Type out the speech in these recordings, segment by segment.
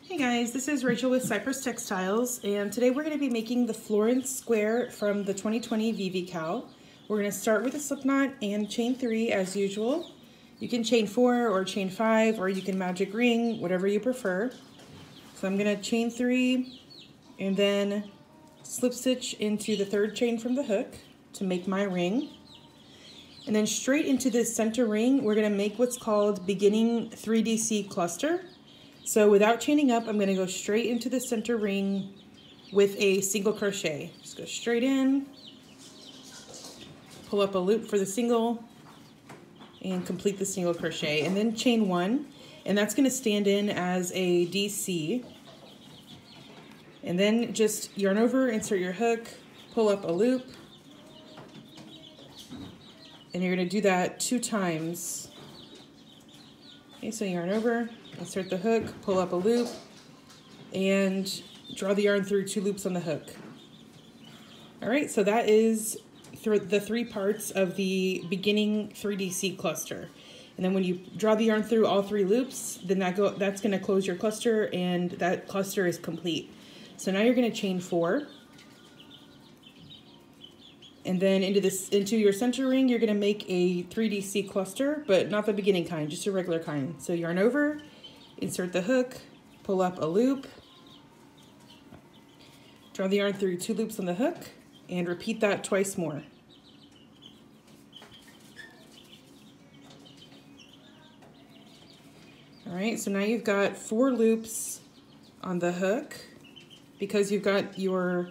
Hey guys, this is Rachel with Cypress Textiles, and today we're going to be making the Florence Square from the 2020 VVCAL. We're going to start with a slip knot and chain 3 as usual. You can chain 4 or chain 5, or you can magic ring, whatever you prefer. So I'm going to chain 3 and then slip stitch into the 3rd chain from the hook to make my ring. And then straight into this center ring, we're going to make what's called beginning 3DC cluster. So without chaining up, I'm going to go straight into the center ring with a single crochet. Just go straight in, pull up a loop for the single, and complete the single crochet. And then chain 1, and that's going to stand in as a DC. And then just yarn over, insert your hook, pull up a loop, and you're going to do that 2 times. Okay, so yarn over, insert the hook, pull up a loop, and draw the yarn through 2 loops on the hook. All right, so that is the 3 parts of the beginning 3DC cluster. And then when you draw the yarn through all 3 loops, then that's going to close your cluster, and that cluster is complete. So now you're going to chain 4. And then into your center ring, you're going to make a 3DC cluster, but not the beginning kind, just a regular kind. So yarn over, insert the hook, pull up a loop, draw the yarn through 2 loops on the hook, and repeat that twice more. All right, so now you've got 4 loops on the hook because you've got your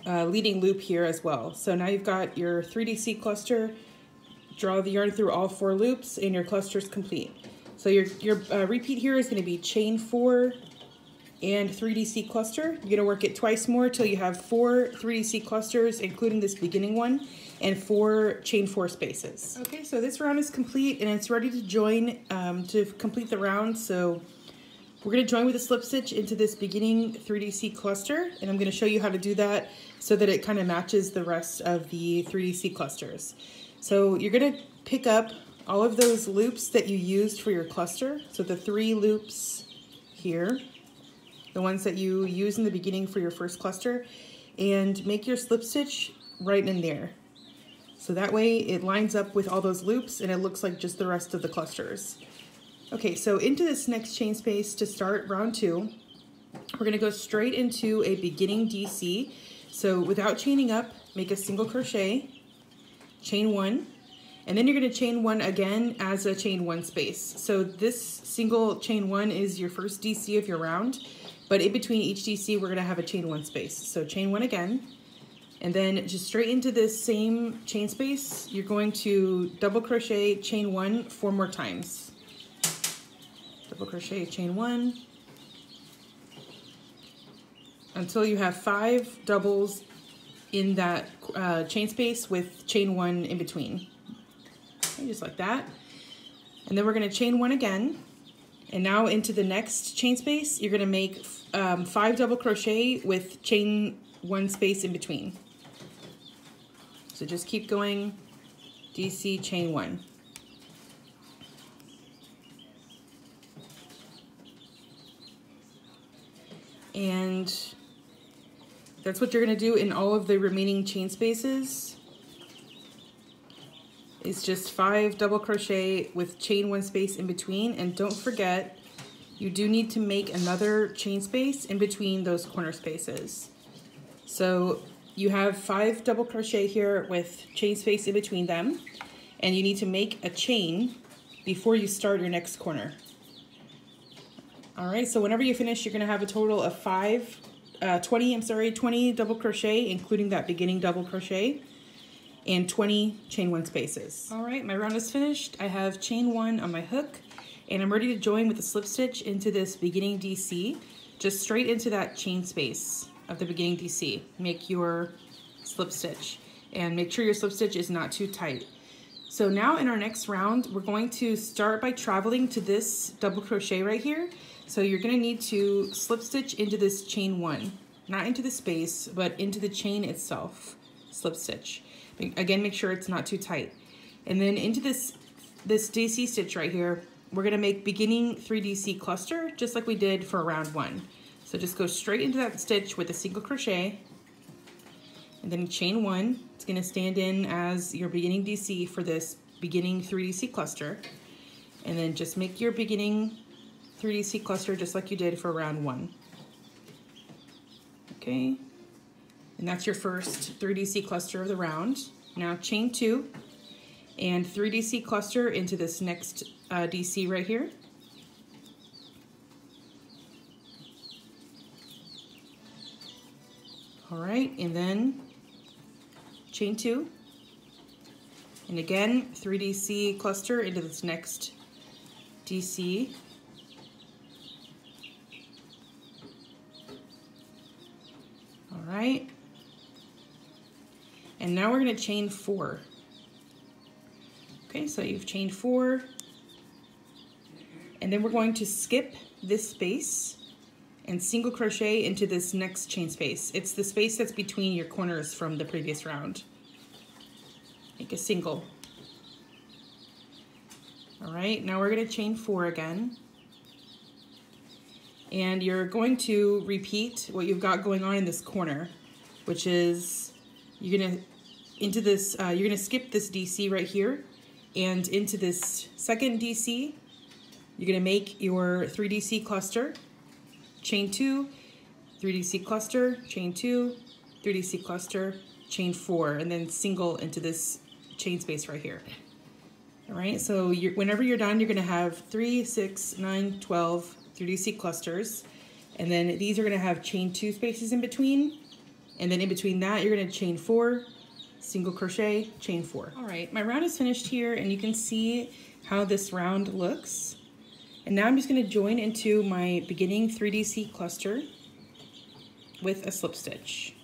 leading loop here as well. So now you've got your 3DC cluster, draw the yarn through all 4 loops, and your cluster is complete. So your repeat here is going to be chain 4 and 3DC cluster. You're going to work it twice more till you have 4 3DC clusters, including this beginning one, and 4 chain 4 spaces. Okay, so this round is complete and it's ready to join to complete the round. So we're going to join with a slip stitch into this beginning 3DC cluster, and I'm going to show you how to do that so that it kind of matches the rest of the 3DC clusters. So you're going to pick up all of those loops that you used for your cluster. So the 3 loops here, the ones that you use in the beginning for your first cluster, and make your slip stitch right in there. So that way it lines up with all those loops and it looks like just the rest of the clusters. Okay, so into this next chain space to start round 2, we're going to go straight into a beginning DC. So without chaining up, make a single crochet, chain 1, and then you're going to chain 1 again as a chain 1 space. So this single chain 1 is your first DC of your round, but in between each DC we're going to have a chain 1 space. So chain 1 again, and then just straight into this same chain space, you're going to double crochet, chain 1 4 more times. Double crochet, chain 1, until you have 5 doubles in that chain space with chain 1 in between. Okay, just like that. And then we're going to chain 1 again. And now into the next chain space, you're going to make 5 double crochet with chain 1 space in between. So just keep going, DC, chain 1. And that's what you're going to do in all of the remaining chain spaces. It's just 5 double crochet with chain 1 space in between. And don't forget, you do need to make another chain space in between those corner spaces. So you have 5 double crochet here with chain space in between them, and you need to make a chain before you start your next corner. All right, so whenever you finish, you're going to have a total of 20 double crochet, including that beginning double crochet, and 20 chain 1 spaces. All right, my round is finished. I have chain 1 on my hook, and I'm ready to join with a slip stitch into this beginning DC, just straight into that chain space of the beginning DC. Make your slip stitch, and make sure your slip stitch is not too tight. So now in our next round, we're going to start by traveling to this double crochet right here. So you're going to need to slip stitch into this chain 1, not into the space, but into the chain itself. Slip stitch. Again, make sure it's not too tight. And then into this DC stitch right here, we're gonna make beginning 3DC cluster just like we did for round 1. So just go straight into that stitch with a single crochet and then chain 1. It's gonna stand in as your beginning DC for this beginning 3DC cluster. And then just make your beginning 3DC cluster just like you did for round 1. Okay, and that's your first 3DC cluster of the round. Now chain 2 and 3DC cluster into this next DC right here. All right, and then chain 2. And again, 3DC cluster into this next DC. All right. And now we're going to chain 4. Okay, so you've chained 4. And then we're going to skip this space and single crochet into this next chain space. It's the space that's between your corners from the previous round. Make a single. All right, now we're going to chain 4 again. And you're going to repeat what you've got going on in this corner, which is you're going to skip this DC right here and into this second DC. You're going to make your 3DC cluster, chain 2, 3DC cluster, chain 2, 3DC cluster, chain 4, and then single into this chain space right here. All right, so whenever you're done, you're going to have 3, 6, 9, 12 3DC clusters, and then these are going to have chain 2 spaces in between, and then in between that you're going to chain 4, single crochet, chain 4. All right, my round is finished here, and you can see how this round looks. And now I'm just going to join into my beginning 3DC cluster with a slip stitch.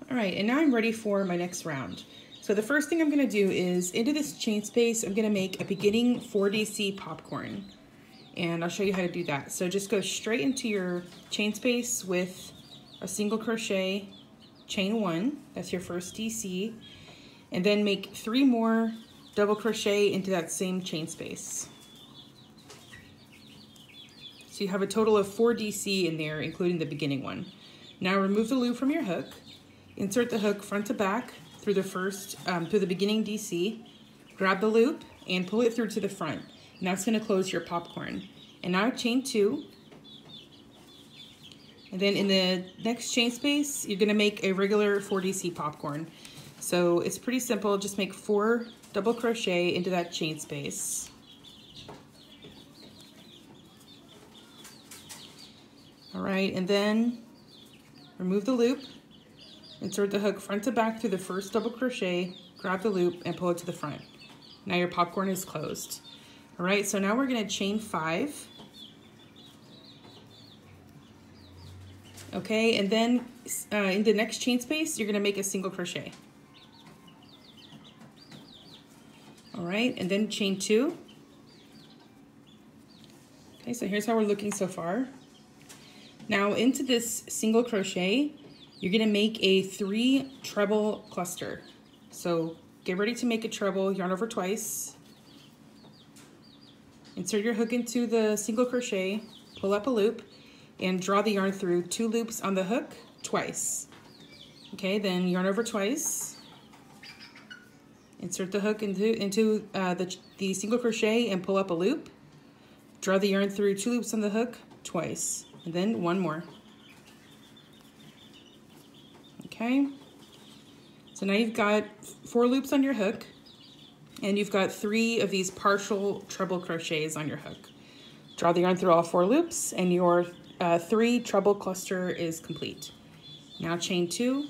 All right, and now I'm ready for my next round. So the first thing I'm going to do is into this chain space, I'm going to make a beginning 4DC popcorn. And I'll show you how to do that. So just go straight into your chain space with a single crochet, chain 1, that's your first DC, and then make 3 more double crochet into that same chain space. So you have a total of 4 DC in there, including the beginning one. Now remove the loop from your hook, insert the hook front to back through the beginning DC, grab the loop and pull it through to the front. Now it's going to close your popcorn. And now chain 2. And then in the next chain space, you're going to make a regular 4DC popcorn. So it's pretty simple. Just make 4 double crochet into that chain space. All right, and then remove the loop, insert the hook front to back through the first double crochet, grab the loop and pull it to the front. Now your popcorn is closed. All right, so now we're going to chain 5. Okay, and then in the next chain space, you're going to make a single crochet. All right, and then chain 2. Okay, so here's how we're looking so far. Now into this single crochet, you're going to make a 3 treble cluster. So get ready to make a treble, yarn over twice. Insert your hook into the single crochet, pull up a loop, and draw the yarn through 2 loops on the hook twice. Okay, then yarn over twice. Insert the hook into the single crochet and pull up a loop. Draw the yarn through 2 loops on the hook twice, and then 1 more. Okay, so now you've got 4 loops on your hook, and you've got 3 of these partial treble crochets on your hook. Draw the yarn through all 4 loops, and your 3 treble cluster is complete. Now chain 2,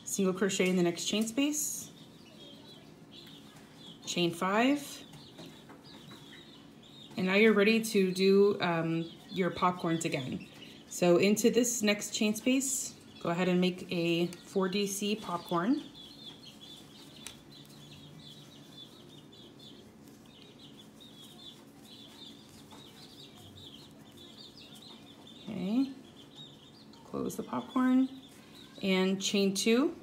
single crochet in the next chain space, chain 5, and now you're ready to do your popcorns again. So into this next chain space, go ahead and make a 4DC popcorn. Okay, close the popcorn and chain 2,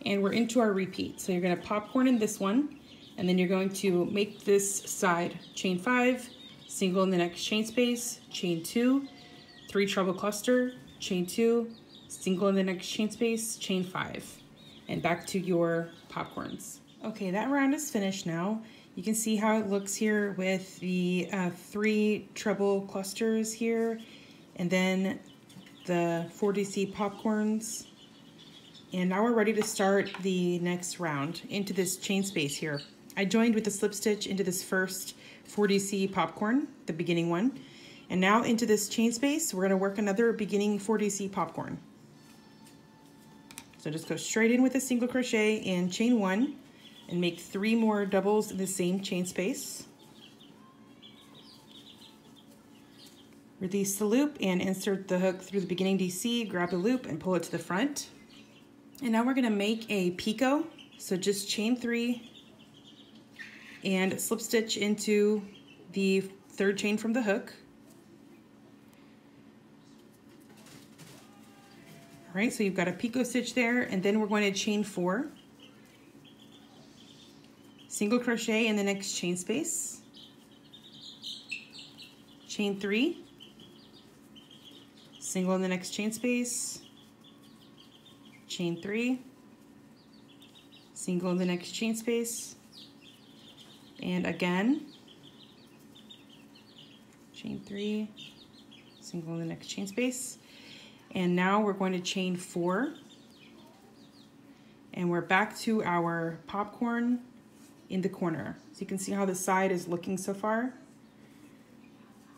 and we're into our repeat. So you're going to popcorn in this one, And then you're going to make this side chain 5, single in the next chain space, chain 2, 3 treble cluster, chain 2, single in the next chain space, chain 5, and back to your popcorns. Okay, that round is finished now. You can see how it looks here with the 3 treble clusters here, and then the 4DC popcorns. And now we're ready to start the next round into this chain space here. I joined with the slip stitch into this first 4DC popcorn, the beginning one. And now into this chain space, we're gonna work another beginning 4DC popcorn. So just go straight in with a single crochet and chain 1 and make 3 more doubles in the same chain space. Release the loop and insert the hook through the beginning DC, grab the loop and pull it to the front. And now we're gonna make a picot. So just chain 3 and slip stitch into the 3rd chain from the hook. All right, so you've got a picot stitch there, and then we're going to chain 4, single crochet in the next chain space, chain 3, single in the next chain space, chain 3, single in the next chain space, and again, chain 3, single in the next chain space. And now we're going to chain 4, and we're back to our popcorn in the corner. So you can see how the side is looking so far.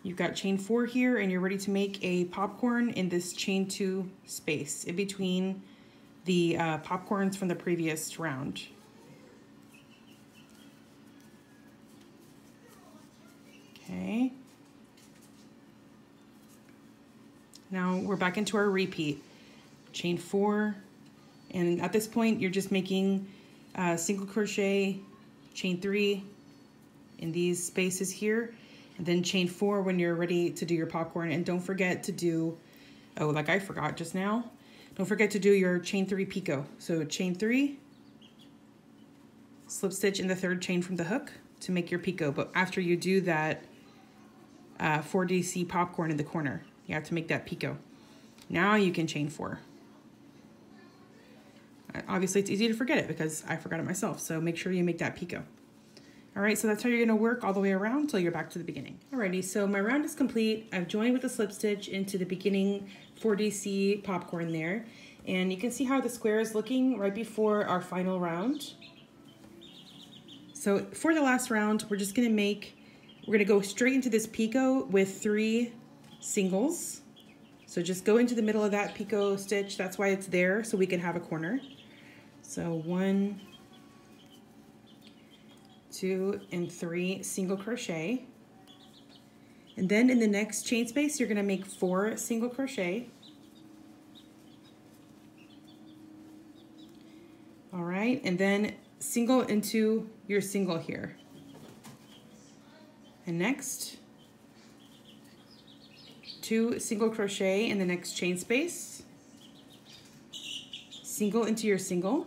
You've got chain 4 here, and you're ready to make a popcorn in this chain 2 space in between the popcorns from the previous round. Okay. Now we're back into our repeat. Chain 4, and at this point you're just making single crochet, chain 3 in these spaces here, and then chain 4 when you're ready to do your popcorn. And don't forget to do, oh, like I forgot just now, don't forget to do your chain 3 picot. So chain 3, slip stitch in the 3rd chain from the hook to make your picot. But after you do that 4DC popcorn in the corner, you have to make that picot. Now you can chain 4. Obviously it's easy to forget it because I forgot it myself, so make sure you make that picot. All right, so that's how you're gonna work all the way around until you're back to the beginning. Alrighty, so my round is complete. I've joined with a slip stitch into the beginning 4DC popcorn there, and you can see how the square is looking right before our final round. So for the last round, we're gonna go straight into this picot with 3 singles. So just go into the middle of that picot stitch. That's why it's there, so we can have a corner. So 1, 2, and 3 single crochet. And then in the next chain space, you're gonna make 4 single crochet. All right, and then single into your single here. And next, 2 single crochet in the next chain space, single into your single,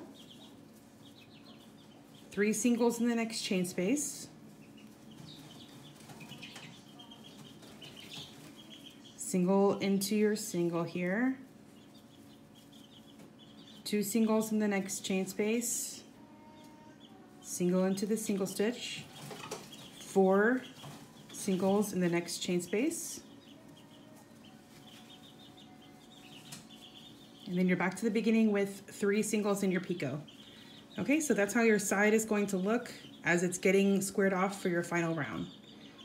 3 singles in the next chain space, single into your single here, 2 singles in the next chain space, single into the single stitch, 4 singles in the next chain space, and then you're back to the beginning with 3 singles in your picot. Okay, so that's how your side is going to look as it's getting squared off for your final round.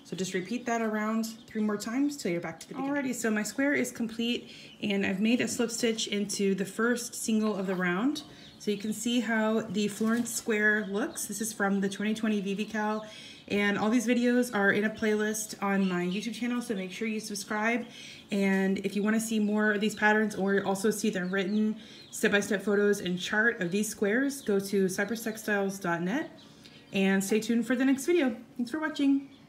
So just repeat that around 3 more times till you're back to the beginning. Alrighty, so my square is complete, and I've made a slip stitch into the first single of the round. So you can see how the Florence Square looks. This is from the 2020 VVCAL, and all these videos are in a playlist on my YouTube channel, so make sure you subscribe. And if you want to see more of these patterns or also see the written step-by-step photos and chart of these squares, go to cypresstextiles.net and stay tuned for the next video. Thanks for watching.